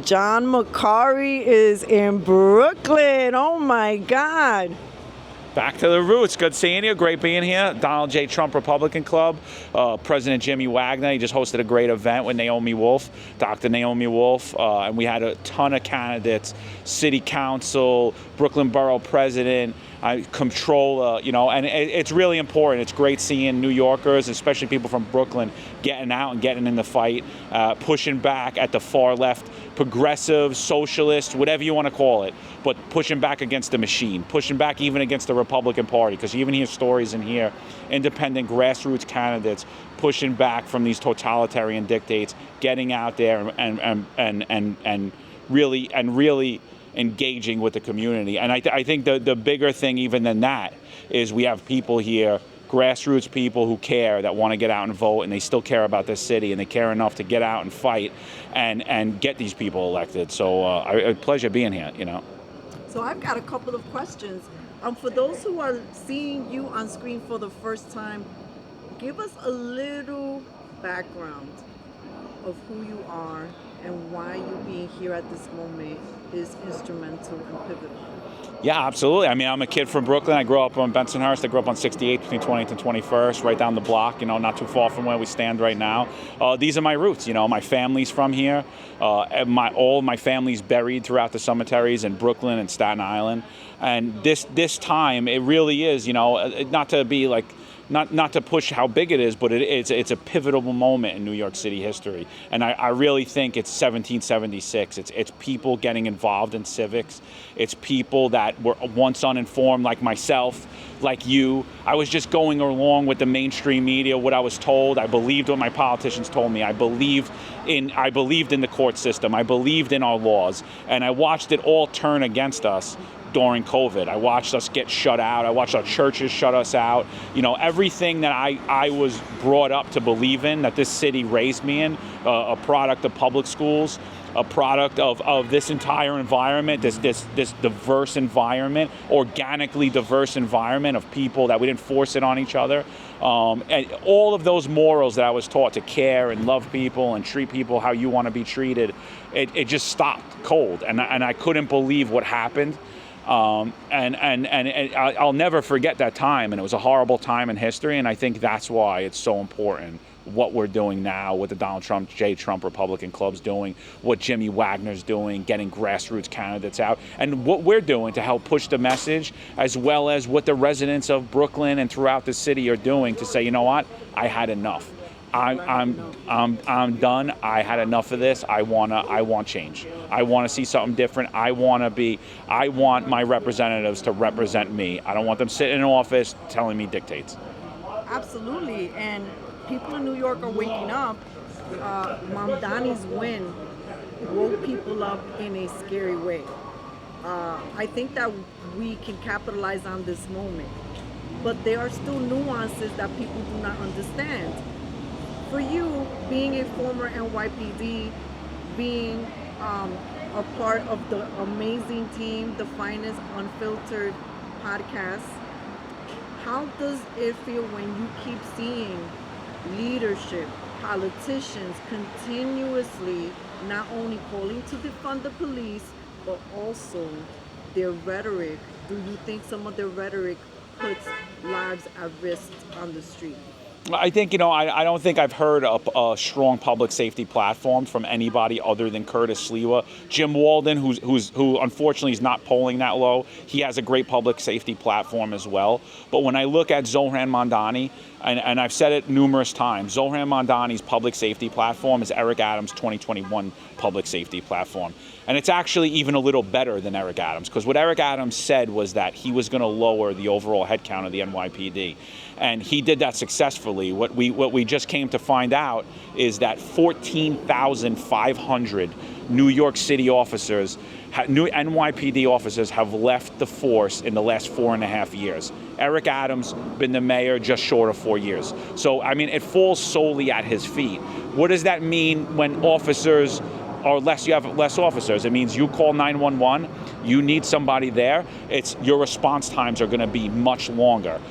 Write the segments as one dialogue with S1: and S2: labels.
S1: John Macari is in Brooklyn. Oh my God.
S2: Back to the roots. Good seeing you. Great being here. Donald J. Trump Republican Club. President Jimmy Wagner. He just hosted a great event with Naomi Wolf, Dr. Naomi Wolf. And we had a ton of candidates, city council, Brooklyn Borough president, comptroller, and it's really important. It's great seeing New Yorkers, especially people from Brooklyn, getting out and getting in the fight, pushing back at the far left, progressive, socialist, whatever you want to call it, but pushing back against the machine, pushing back even against the Republican Party, because you even hear stories in here, independent grassroots candidates pushing back from these totalitarian dictates, getting out there and really engaging with the community. And I think the bigger thing even than that is we have people here, grassroots people who care, that want to get out and vote, and they still care about this city, and they care enough to get out and fight and get these people elected. So a pleasure being here,
S1: So I've got a couple of questions. For those who are seeing you on screen for the first time, give us a little background of who you are and why you being here at this moment is instrumental and pivotal.
S2: Yeah, absolutely. I mean, I'm a kid from Brooklyn. I grew up on Bensonhurst. I grew up on 68th between 20th and 21st, right down the block, not too far from where we stand right now. These are my roots. My family's from here. All my family's buried throughout the cemeteries in Brooklyn and Staten Island. And this time, it really is, not to be like, not to push how big it is, but it's a pivotal moment in New York City history. And I really think it's 1776. It's people getting involved in civics. It's people that were once uninformed, like myself, like you. I was just going along with the mainstream media, what I was told. I believed what my politicians told me. I believed in the court system. I believed in our laws. And I watched it all turn against us during COVID. I watched us get shut out. I watched our churches shut us out. Everything that I was brought up to believe in, that this city raised me in, a product of public schools, a product of this entire environment, this diverse environment, organically diverse environment of people that we didn't force it on each other. And all of those morals that I was taught to care and love people and treat people how you want to be treated, it just stopped cold. And I couldn't believe what happened. And I'll never forget that time, and it was a horrible time in history, and I think that's why it's so important what we're doing now, what the Donald J. Trump Republican Club's doing, what Jimmy Wagner's doing, getting grassroots candidates out, and what we're doing to help push the message, as well as what the residents of Brooklyn and throughout the city are doing to say, you know what, I had enough. I'm done. I had enough of this. I want change. I want to see something different. I want my representatives to represent me. I don't want them sitting in an office telling me dictates.
S1: Absolutely. And people in New York are waking up. Mamdani's win woke people up in a scary way. I think that we can capitalize on this moment. But there are still nuances that people do not understand. For you, being a former NYPD, being a part of the amazing team, the Finest Unfiltered podcast, how does it feel when you keep seeing leadership, politicians continuously not only calling to defund the police, but also their rhetoric? Do you think some of their rhetoric puts lives at risk on the street?
S2: I think, I don't think I've heard a strong public safety platform from anybody other than Curtis Sliwa. Jim Walden, who unfortunately is not polling that low, he has a great public safety platform as well. But when I look at Zohran Mamdani, and I've said it numerous times, Zohran Mamdani's public safety platform is Eric Adams' 2021 public safety platform. And it's actually even a little better than Eric Adams, because what Eric Adams said was that he was going to lower the overall headcount of the NYPD. And he did that successfully. What we just came to find out is that 14,500 New York City officers, new NYPD officers, have left the force in the last 4.5 years. Eric Adams been the mayor just short of 4 years. So, I mean, it falls solely at his feet. What does that mean when officers are less? You have less officers. It means you call 911. You need somebody there. Your response times are going to be much longer.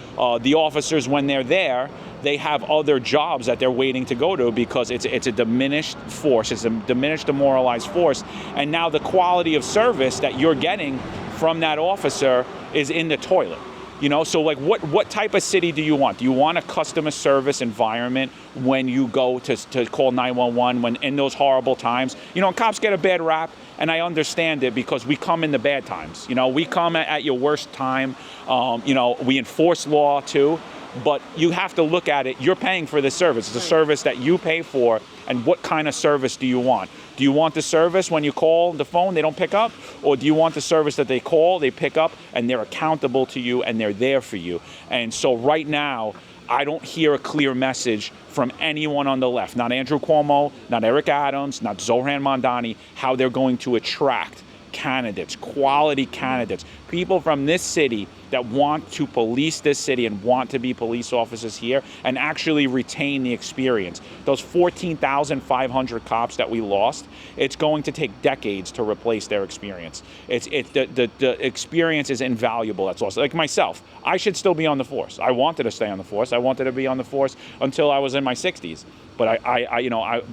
S2: The officers, when they're there, they have other jobs that they're waiting to go to because it's a diminished force, it's a diminished, demoralized force, and now the quality of service that you're getting from that officer is in the toilet. You know, so like what type of city do you want? Do you want a customer service environment when you go to call 911 when in those horrible times? You know, cops get a bad rap, and I understand it because we come in the bad times. You know, we come at your worst time. You know, we enforce law too, but you have to look at it. You're paying for this service. It's a service that you pay for, and what kind of service do you want? Do you want the service when you call the phone, they don't pick up? Or do you want the service that they call, they pick up, and they're accountable to you, and they're there for you? And so right now, I don't hear a clear message from anyone on the left, not Andrew Cuomo, not Eric Adams, not Zohran Mamdani, how they're going to attract candidates, quality candidates, people from this city that want to police this city and want to be police officers here and actually retain the experience. Those 14,500 cops that we lost, it's going to take decades to replace their experience. The experience is invaluable that's lost. Like myself, I should still be on the force. I wanted to stay on the force. I wanted to be on the force until I was in my 60s. But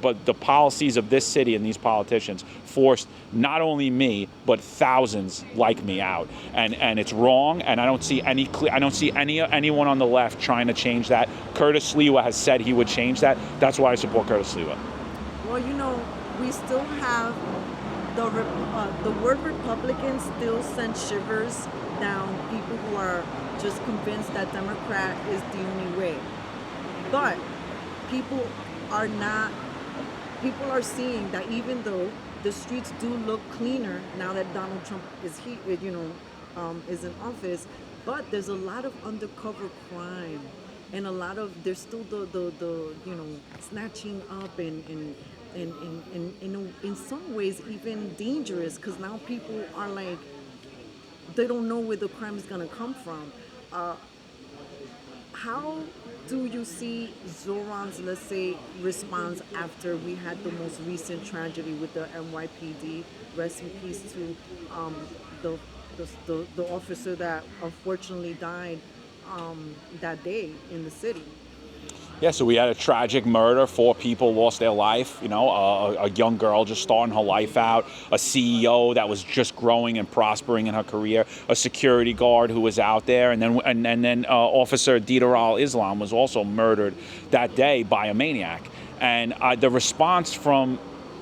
S2: but the policies of this city and these politicians forced not only me but thousands like me out, and it's wrong. And I don't see anyone on the left trying to change that. Curtis Sliwa has said he would change that. That's why I support Curtis Sliwa.
S1: Well, you know, we still have the word Republican still sends shivers down people who are just convinced that Democrat is the only way. But people are seeing that even though the streets do look cleaner now that Donald Trump is is in office, but there's a lot of undercover crime, and there's still the snatching up and in some ways even dangerous, because now people are like, they don't know where the crime is gonna come from. How do you see Zohran's, let's say, response after we had the most recent tragedy with the NYPD? Rest in peace to the officer that unfortunately died that day in the city.
S2: Yeah, so we had a tragic murder. 4 people lost their life. You know, a young girl just starting her life out, a CEO that was just growing and prospering in her career, a security guard who was out there, and then Officer Dieter al-Islam was also murdered that day by a maniac. And the response from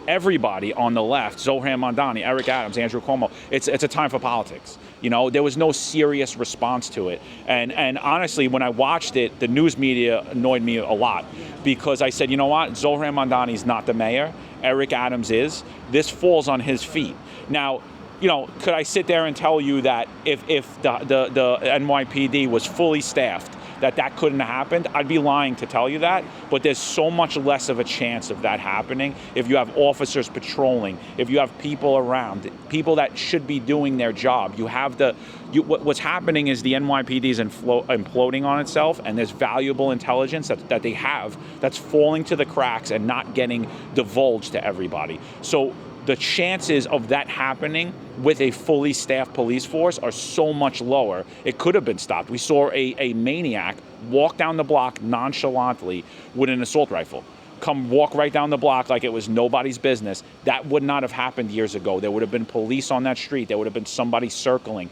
S2: everybody on the left, Zohran Mamdani, Eric Adams, Andrew Cuomo, it's a time for politics. You know, there was no serious response to it. And honestly, when I watched it, the news media annoyed me a lot, because I said, you know what, Zohran Mamdani's not the mayor, Eric Adams is. This falls on his feet. Now, you know, could I sit there and tell you that if the NYPD was fully staffed, that couldn't have happened? I'd be lying to tell you that, but there's so much less of a chance of that happening if you have officers patrolling, if you have people around, people that should be doing their job. What's happening is the NYPD is imploding on itself, and there's valuable intelligence that they have that's falling to the cracks and not getting divulged to everybody. So the chances of that happening with a fully staffed police force are so much lower. It could have been stopped. We saw a maniac walk down the block nonchalantly with an assault rifle. Come walk right down the block like it was nobody's business. That would not have happened years ago. There would have been police on that street. There would have been somebody circling.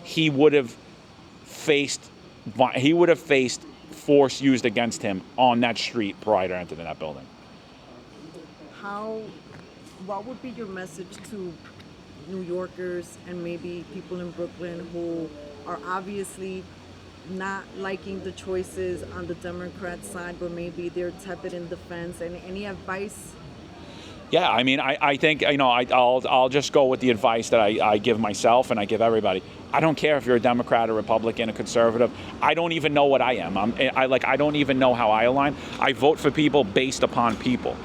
S2: He would have faced force used against him on that street prior to entering that building.
S1: What would be your message to New Yorkers and maybe people in Brooklyn who are obviously not liking the choices on the Democrat side, but maybe they're tepid in defense? And any advice?
S2: Yeah, I mean, I think, you know, I'll just go with the advice that I give myself and I give everybody. I don't care if you're a Democrat, a Republican, a conservative. I don't even know what I am. I don't even know how I align. I vote for people based upon people.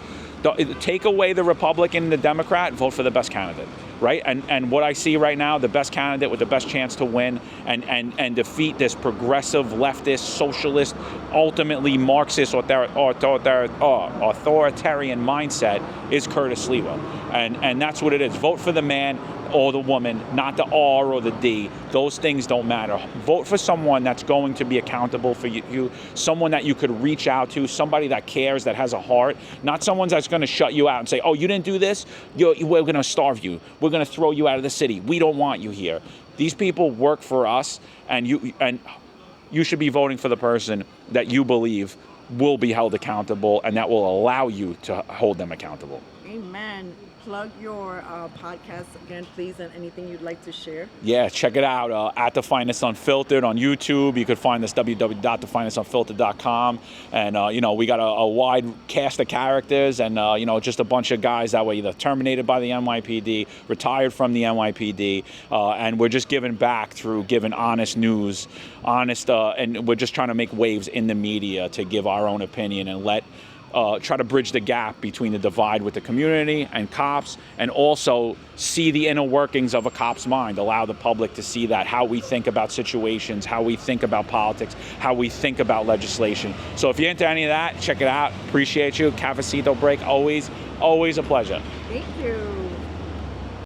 S2: Take away the Republican and the Democrat, vote for the best candidate, right? And what I see right now, the best candidate with the best chance to win and defeat this progressive, leftist, socialist, ultimately Marxist, authoritarian mindset is Curtis Sliwa. And that's what it is. Vote for the man. or the woman, not the R or the D. Those things don't matter. Vote for someone that's going to be accountable for you, someone that you could reach out to, somebody that cares, that has a heart, not someone that's going to shut you out and say, oh, you didn't do this? We're going to starve you. We're going to throw you out of the city. We don't want you here. These people work for us, and you should be voting for the person that you believe will be held accountable and that will allow you to hold them accountable.
S1: Amen. Plug your podcast again, please, and anything you'd like to share.
S2: Yeah, check it out at The Finest Unfiltered on YouTube. You could find us www.thefinestunfiltered.com. And, we got a wide cast of characters and, just a bunch of guys that were either terminated by the NYPD, retired from the NYPD, and we're just giving back through giving honest news, and we're just trying to make waves in the media to give our own opinion and try to bridge the gap between the divide with the community and cops, and also see the inner workings of a cop's mind, allow the public to see that, how we think about situations, how we think about politics, how we think about legislation. So if you're into any of that, check it out. Appreciate you. Cafecito break, always a pleasure.
S1: Thank you.